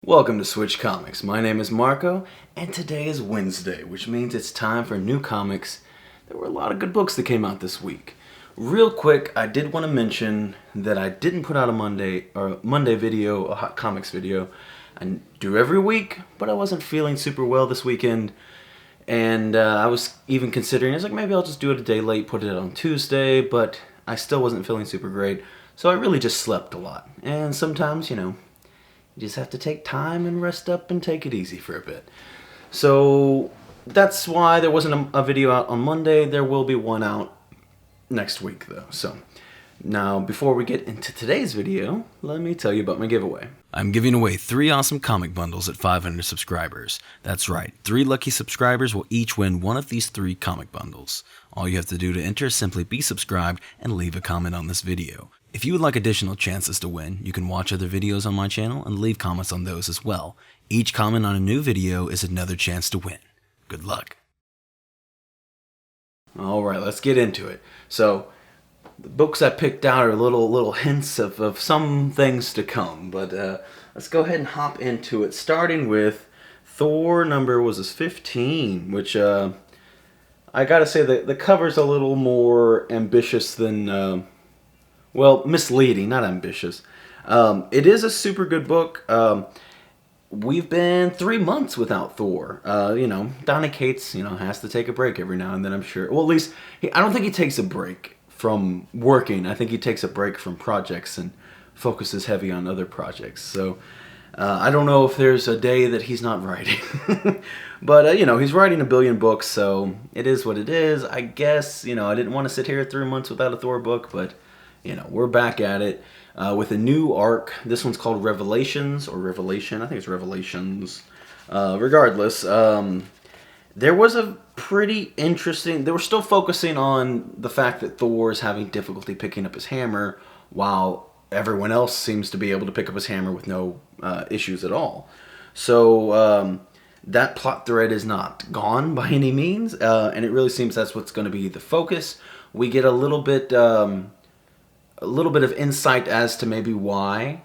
Welcome to Switch Comics. My name is Marco, and today is Wednesday, which means it's time for new comics. There were a lot of good books that came out this week. Real quick, I did want to mention that I didn't put out a Monday video, a hot comics video. I do every week, but I wasn't feeling super well this weekend, and I was even considering, I was like, maybe I'll just do it a day late, put it on Tuesday, but I still wasn't feeling super great, so I really just slept a lot. And sometimes, you just have to take time and rest up and take it easy for a bit. So that's why there wasn't a video out on Monday. There will be one out next week though. So now before we get into today's video, let me tell you about my giveaway. I'm giving away 3 awesome comic bundles at 500 subscribers. That's right, 3 lucky subscribers will each win one of these 3 comic bundles. All you have to do to enter is simply be subscribed and leave a comment on this video. If you would like additional chances to win, you can watch other videos on my channel and leave comments on those as well. Each comment on a new video is another chance to win. Good luck. Alright, let's get into it. So, the books I picked out are little hints of some things to come, but let's go ahead and hop into it, starting with Thor number, was this 15, which I gotta say the cover's a little more ambitious than... well, misleading, not ambitious. It is a super good book. We've been 3 months without Thor. Donny Cates, has to take a break every now and then, I'm sure. Well, at least, I don't think he takes a break from working. I think he takes a break from projects and focuses heavy on other projects. So, I don't know if there's a day that he's not writing. But, he's writing a billion books, so it is what it is. I guess, I didn't want to sit here 3 months without a Thor book, but... we're back at it with a new arc. This one's called Revelations, or Revelation. I think it's Revelations. Regardless, there was a pretty interesting... They were still focusing on the fact that Thor is having difficulty picking up his hammer, while everyone else seems to be able to pick up his hammer with no issues at all. So that plot thread is not gone by any means, and it really seems that's what's going to be the focus. We get a little bit of insight as to maybe why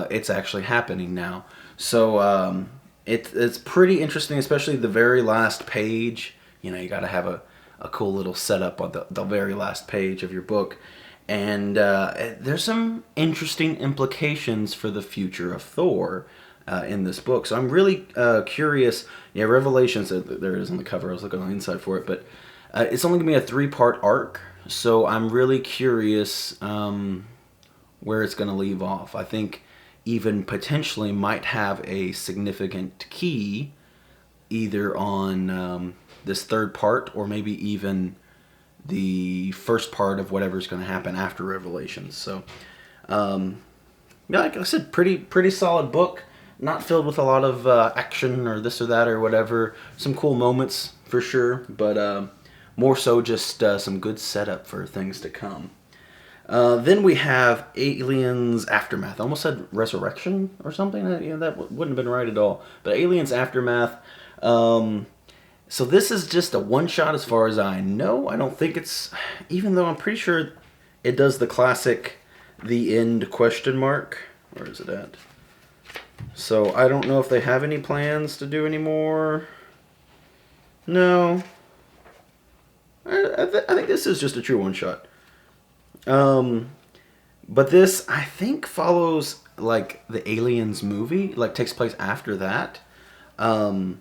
it's actually happening now. So it's pretty interesting, especially the very last page. You got to have a cool little setup on the very last page of your book. And there's some interesting implications for the future of Thor in this book. So I'm really curious. Yeah, Revelations, there it is on the cover. I was looking on the inside for it. But it's only going to be a 3-part arc. So I'm really curious where it's going to leave off. I think even potentially might have a significant key either on this 3rd part or maybe even the first part of whatever's going to happen after Revelations. So, yeah, like I said, pretty solid book. Not filled with a lot of action or this or that or whatever. Some cool moments for sure, but... more so just some good setup for things to come. Then we have Aliens Aftermath. I almost said Resurrection or something. That wouldn't have been right at all. But Aliens Aftermath. So this is just a one-shot as far as I know. I don't think it's... Even though I'm pretty sure it does the classic The End question mark. Where is it at? So I don't know if they have any plans to do any more. No. I think this is just a true one-shot. But this, I think, follows, like, the Aliens movie. Like, takes place after that. And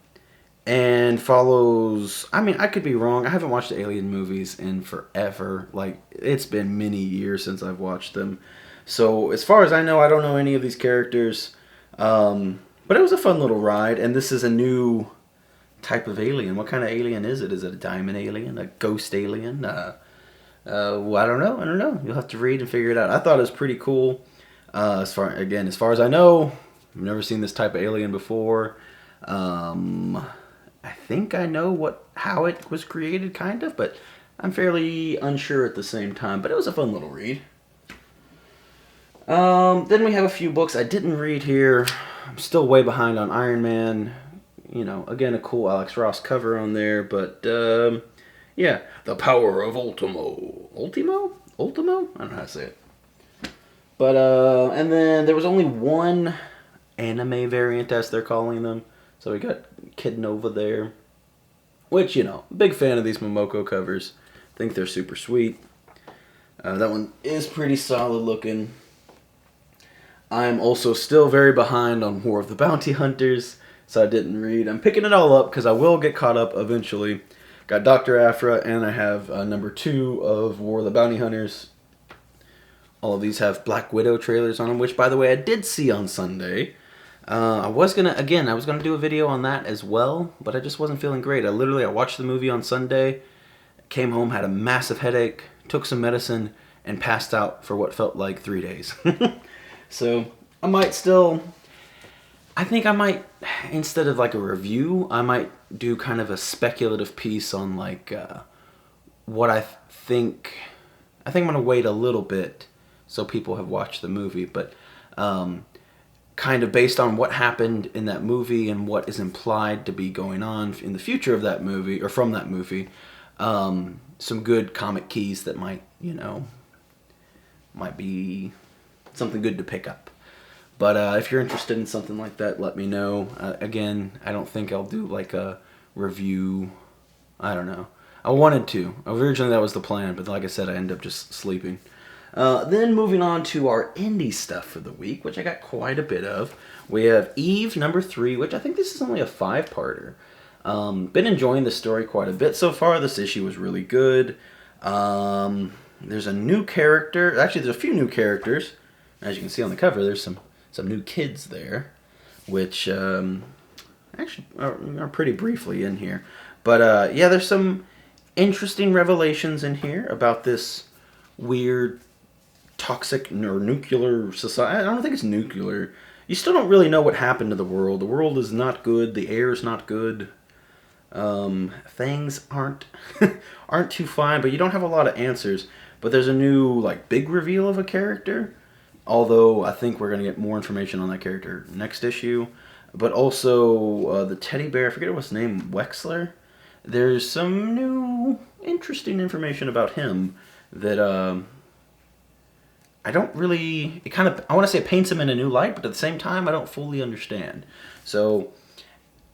follows... I mean, I could be wrong. I haven't watched the Alien movies in forever. Like, it's been many years since I've watched them. So, as far as I know, I don't know any of these characters. But it was a fun little ride. And this is a new... type of alien. What kind of alien is it? Is it a diamond alien? A ghost alien? Well, I don't know. You'll have to read and figure it out. I thought it was pretty cool. As far as I know, I've never seen this type of alien before. I think I know how it was created, kind of, but I'm fairly unsure at the same time. But it was a fun little read. Then we have a few books I didn't read here. I'm still way behind on Iron Man. Again, a cool Alex Ross cover on there, but, yeah. The Power of Ultimo. Ultimo? I don't know how to say it. But, and then there was only one anime variant, as they're calling them. So we got Kid Nova there, which, big fan of these Momoko covers. Think they're super sweet. That one is pretty solid looking. I'm also still very behind on War of the Bounty Hunters, so I didn't read. I'm picking it all up because I will get caught up eventually. Got Dr. Aphra, and I have number 2 of War of the Bounty Hunters. All of these have Black Widow trailers on them, which, by the way, I did see on Sunday. I was gonna do a video on that as well, but I just wasn't feeling great. I watched the movie on Sunday, came home, had a massive headache, took some medicine, and passed out for what felt like 3 days. So I think I might, instead of like a review, I might do kind of a speculative piece on like what I think. I think I'm going to wait a little bit so people have watched the movie, but kind of based on what happened in that movie and what is implied to be going on in the future of that movie, or from that movie, some good comic keys that might be something good to pick up. But if you're interested in something like that, let me know. Again, I don't think I'll do like a review. I don't know. I wanted to. Originally that was the plan, but like I said, I ended up just sleeping. Then moving on to our indie stuff for the week, which I got quite a bit of. We have Eve number 3, which I think this is only a 5-parter. Been enjoying the story quite a bit so far. This issue was really good. There's a new character. Actually, there's a few new characters. As you can see on the cover, there's some new kids there, which actually are pretty briefly in here. But yeah, there's some interesting revelations in here about this weird toxic or nuclear society. I don't think it's nuclear. You still don't really know what happened to the world. The world is not good. The air is not good. Things aren't too fine, but you don't have a lot of answers. But there's a new like big reveal of a character. Although I think we're going to get more information on that character next issue. But also the teddy bear, I forget what's his name, Wexler. There's some new interesting information about him that I don't really... I want to say it paints him in a new light, but at the same time I don't fully understand. So,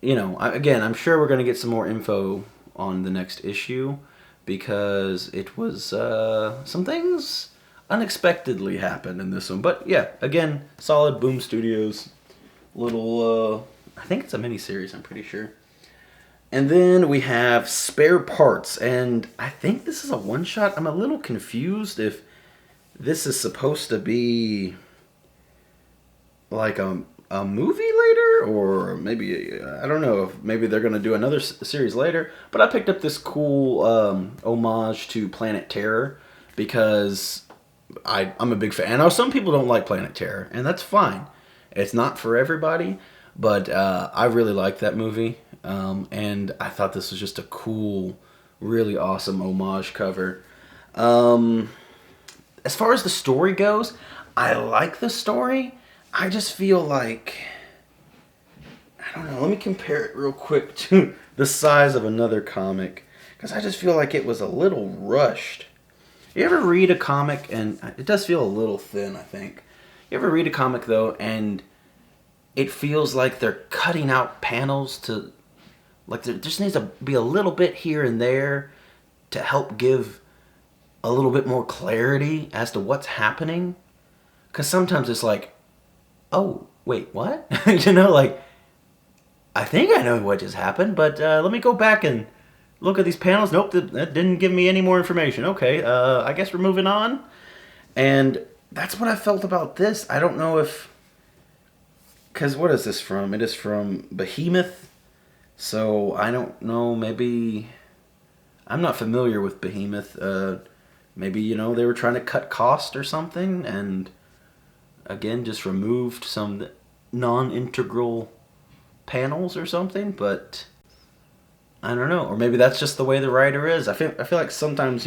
again, I'm sure we're going to get some more info on the next issue, because it was some things unexpectedly happened in this one. But yeah, again, solid. Boom Studios. Little, I think it's a miniseries, I'm pretty sure. And then we have Spare Parts, and I think this is a one-shot. I'm a little confused if this is supposed to be like a movie later, or maybe, I don't know, if maybe they're going to do another series later. But I picked up this cool homage to Planet Terror, because I'm a big fan. I know some people don't like Planet Terror, and that's fine. It's not for everybody, but I really like that movie, and I thought this was just a cool, really awesome homage cover. As far as the story goes, I like the story. I just feel like, I don't know, let me compare it real quick to the size of another comic, because I just feel like it was a little rushed. You ever read a comic, and it does feel a little thin, I think. You ever read a comic, though, and it feels like they're cutting out panels to, like there just needs to be a little bit here and there to help give a little bit more clarity as to what's happening? Because sometimes it's like, oh, wait, what? Like, I think I know what just happened, but let me go back and look at these panels. Nope, that didn't give me any more information. Okay, I guess we're moving on. And that's what I felt about this. I don't know if... Because what is this from? It is from Behemoth. So I don't know, maybe... I'm not familiar with Behemoth. Maybe, they were trying to cut cost or something, and again, just removed some non-integral panels or something, but I don't know. Or maybe that's just the way the writer is. I feel like sometimes,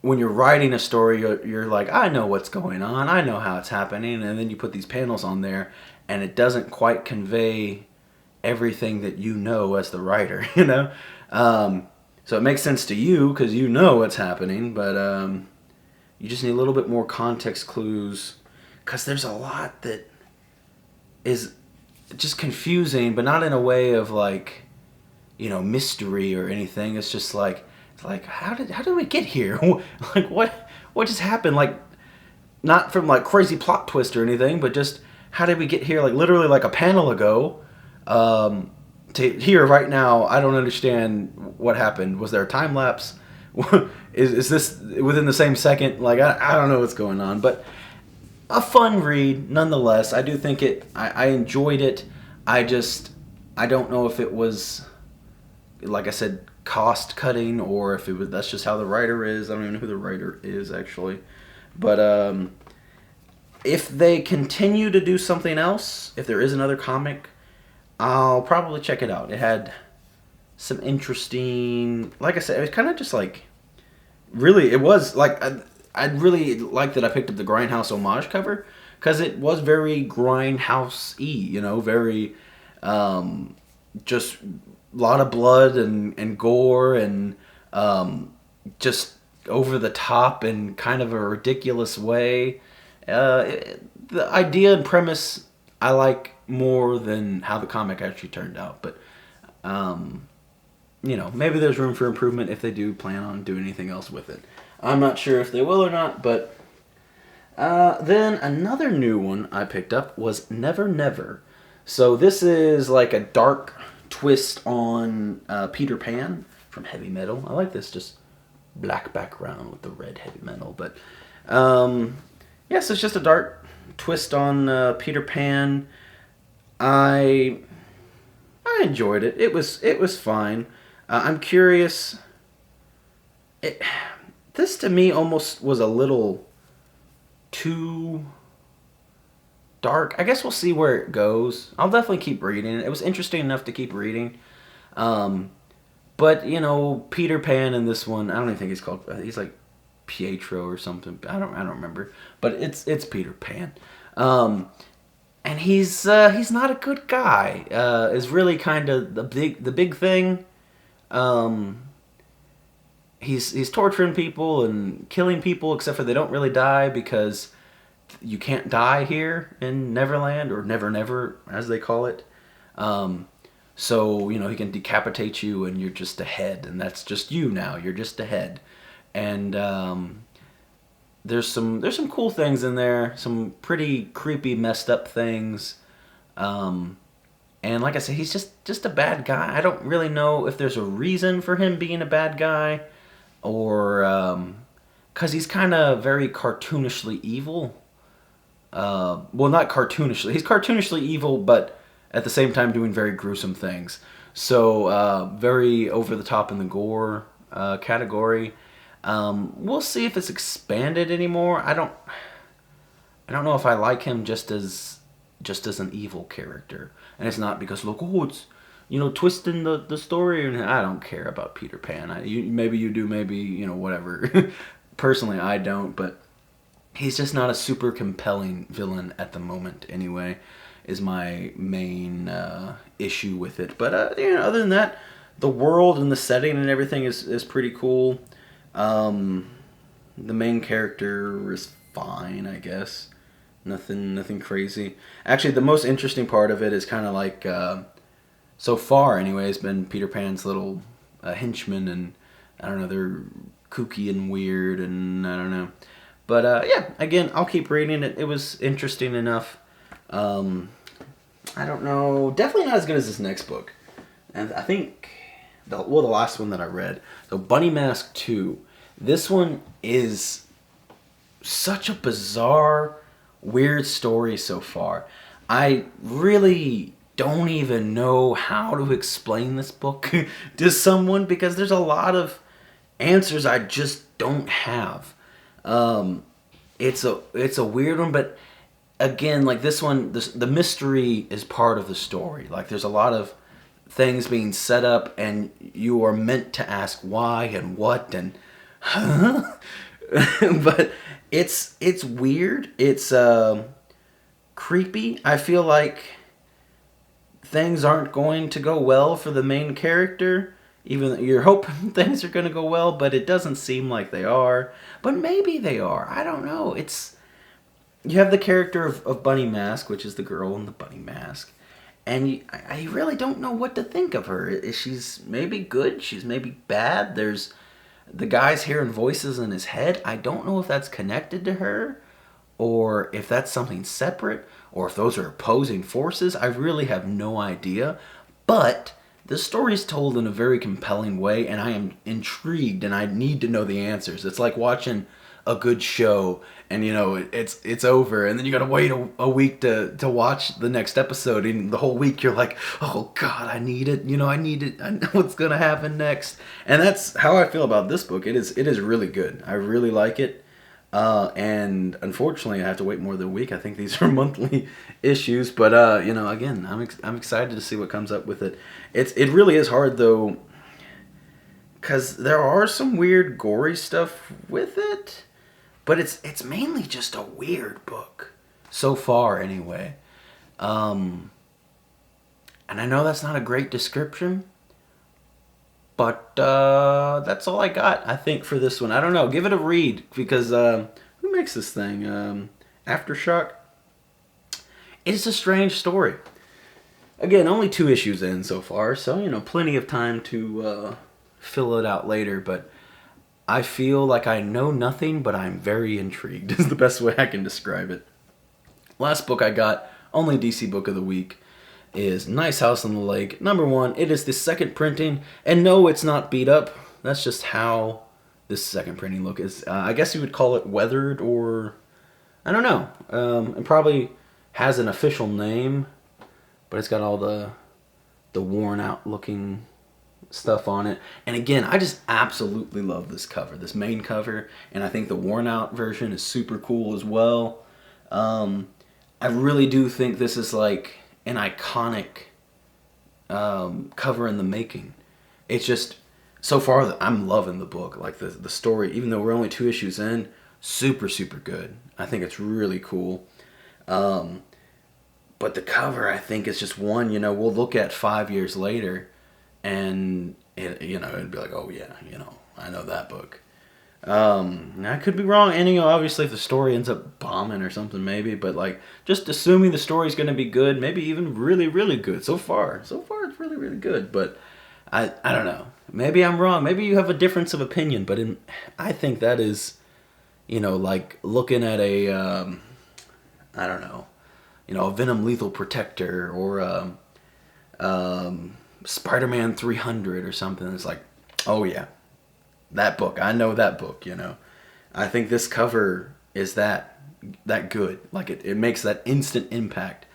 when you're writing a story, you're like, I know what's going on, I know how it's happening, and then you put these panels on there, and it doesn't quite convey everything that you know as the writer, So it makes sense to you because you know what's happening, but you just need a little bit more context clues, because there's a lot that is just confusing, but not in a way of like, mystery or anything. It's just like, how did we get here? Like what just happened? Like, not from like crazy plot twist or anything, but just how did we get here? Like literally like a panel ago. To here right now, I don't understand what happened. Was there a time lapse? Is this within the same second? Like I don't know what's going on, but a fun read nonetheless. I do think I enjoyed it. I don't know if it was, like I said, cost cutting, or if that's just how the writer is. I don't even know who the writer is actually, but if they continue to do something else, if there is another comic, I'll probably check it out. It had some interesting, like I said, it was kind of just like, really, it was like, I really liked that I picked up the Grindhouse homage cover, because it was very Grindhouse-y, very, just a lot of blood and gore and just over the top in kind of a ridiculous way. The idea and premise I like more than how the comic actually turned out, but maybe there's room for improvement if they do plan on doing anything else with it. I'm not sure if they will or not, but then another new one I picked up was Never Never. So this is like a dark twist on Peter Pan from Heavy Metal. I like this just black background with the red Heavy Metal, but yes, it's just a dark twist on Peter Pan. I enjoyed it. It was fine. I'm curious. This to me almost was a little too dark. I guess we'll see where it goes. I'll definitely keep reading it. It was interesting enough to keep reading. But Peter Pan in this one, I don't even think he's called. He's like Pietro or something. I don't remember. But it's Peter Pan. And he's not a good guy. Is really kind of the big thing. He's torturing people and killing people, except for they don't really die because you can't die here in Neverland, or Never Never as they call it. So he can decapitate you and you're just a head, and that's just you now. You're just a head. And there's some cool things in there, some pretty creepy, messed up things. And like I said, he's just a bad guy. I don't really know if there's a reason for him being a bad guy, or because he's kind of very cartoonishly evil. Well, not cartoonishly. He's cartoonishly evil, but at the same time doing very gruesome things. So very over the top in the gore category. We'll see if it's expanded anymore. I don't know if I like him just as an evil character. And it's not because look, it's twisting the story, and I don't care about Peter Pan. Maybe you do, maybe whatever. Personally, I don't, but he's just not a super compelling villain at the moment. Anyway, is my main issue with it. But other than that, the world and the setting and everything is pretty cool. The main character is fine, I guess. Nothing crazy. Actually, the most interesting part of it is kind of like, so far anyway, has been Peter Pan's little henchmen, and I don't know, they're kooky and weird, and I don't know. But yeah, again, I'll keep reading it. It was interesting enough. I don't know, definitely not as good as this next book. And I think, the last one that I read, so Bunny Mask 2. This one is such a bizarre, weird story so far. I really don't even know how to explain this book to someone, because there's a lot of answers I just don't have. It's a weird one, but again, like this one, the mystery is part of the story. Like there's a lot of things being set up, and you are meant to ask why and what and huh? But it's weird. It's creepy. I feel like things aren't going to go well for the main character. Even though you're hoping things are going to go well, but it doesn't seem like they are. But maybe they are. I don't know. you have the character of Bunny Mask, which is the girl in the bunny mask, and I really don't know what to think of her. She's maybe good, she's maybe bad. There's the guy's hearing voices in his head. I don't know if that's connected to her, or if that's something separate, or if those are opposing forces. I really have no idea. But the story is told in a very compelling way, and I am intrigued, and I need to know the answers. It's like watching a good show, and it's over, and then you gotta wait a week to watch the next episode, and the whole week you're like, oh god, I need it. I need it. I know what's gonna happen next. And that's how I feel about this book. It is really good. I really like it. And unfortunately, I have to wait more than a week. I think these are monthly issues, but again, I'm excited to see what comes up with it. It really is hard though, because there are some weird, gory stuff with it, but it's mainly just a weird book so far, anyway. And I know that's not a great description, but that's all I got, I think, for this one. I don't know. Give it a read, because who makes this thing? Aftershock? It's a strange story. Again, only 2 issues in so far, so, plenty of time to fill it out later. But I feel like I know nothing, but I'm very intrigued, is the best way I can describe it. Last book I got, only DC book of the week, is Nice House on the Lake. Number 1, it is the second printing, and no, it's not beat up. That's just how this second printing look is. I guess you would call it weathered, or I don't know. It probably has an official name, but it's got all the worn out looking stuff on it. And again, I just absolutely love this cover, this main cover, and I think the worn out version is super cool as well. I really do think this is like an iconic cover in the making. It's just, so far, I'm loving the book. Like the story, even though we're only 2 issues in, super, super good. I think it's really cool. But the cover, I think, is just one, we'll look at 5 years later, and it'd be like, oh yeah, I know that book. I could be wrong, and obviously if the story ends up bombing or something, maybe, but like, just assuming the story's going to be good, maybe even really, really good. So far it's really, really good, but I don't know. Maybe I'm wrong. Maybe you have a difference of opinion, but I think that is, like looking at a, I don't know, a Venom Lethal Protector, or Spider-Man 300 or something. It's like, oh yeah, that book. I know that book, I think this cover is that good. Like, it makes that instant impact.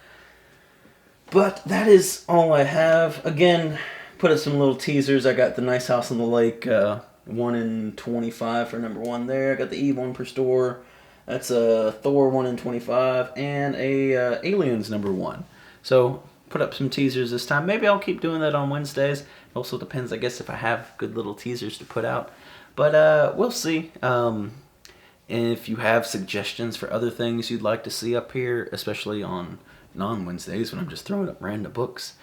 But that is all I have. Again, put up some little teasers. I got the Nice House on the Lake 1 in 25 for number 1 there. I got the Eve 1 per store. That's a Thor 1 in 25, and a Aliens number 1. So put up some teasers this time. Maybe I'll keep doing that on Wednesdays. It also depends, I guess, if I have good little teasers to put out. But we'll see. And if you have suggestions for other things you'd like to see up here, especially on non-Wednesdays when I'm just throwing up random books,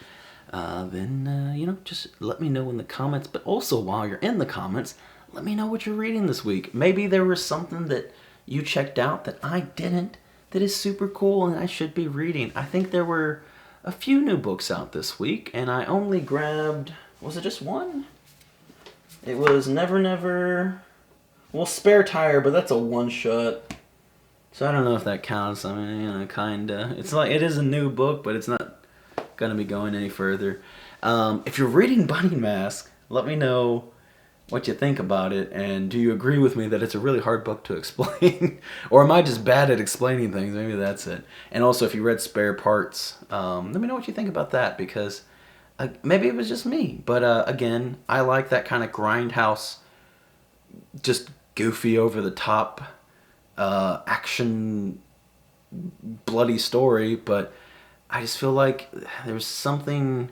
then, just let me know in the comments. But also, while you're in the comments, let me know what you're reading this week. Maybe there was something that you checked out that I didn't, that is super cool and I should be reading. I think there were a few new books out this week, and I only grabbed, was it just one? It was Never Never, well, Spare Tire, but that's a one-shot. So I don't know if that counts. I mean, kinda. It's like, it is a new book, but it's not gonna be going any further. If you're reading Bunny Mask, let me know what you think about it, and do you agree with me that it's a really hard book to explain? Or am I just bad at explaining things? Maybe that's it. And also, if you read Spare Parts, let me know what you think about that, because maybe it was just me. But again, I like that kind of grindhouse, just goofy, over-the-top, action, bloody story, but I just feel like there's something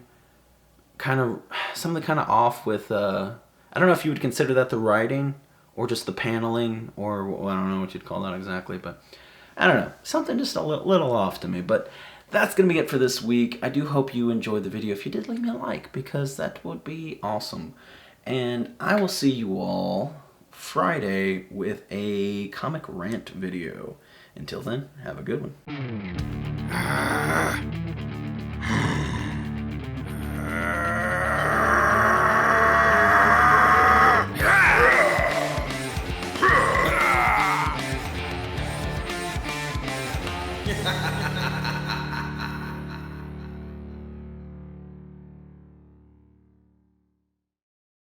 kind of off with, I don't know if you would consider that the writing, or just the paneling, or, well, I don't know what you'd call that exactly, but I don't know. Something just a little off to me, but that's going to be it for this week. I do hope you enjoyed the video. If you did, leave me a like, because that would be awesome. And I will see you all Friday with a comic rant video. Until then, have a good one. Ha ha ha!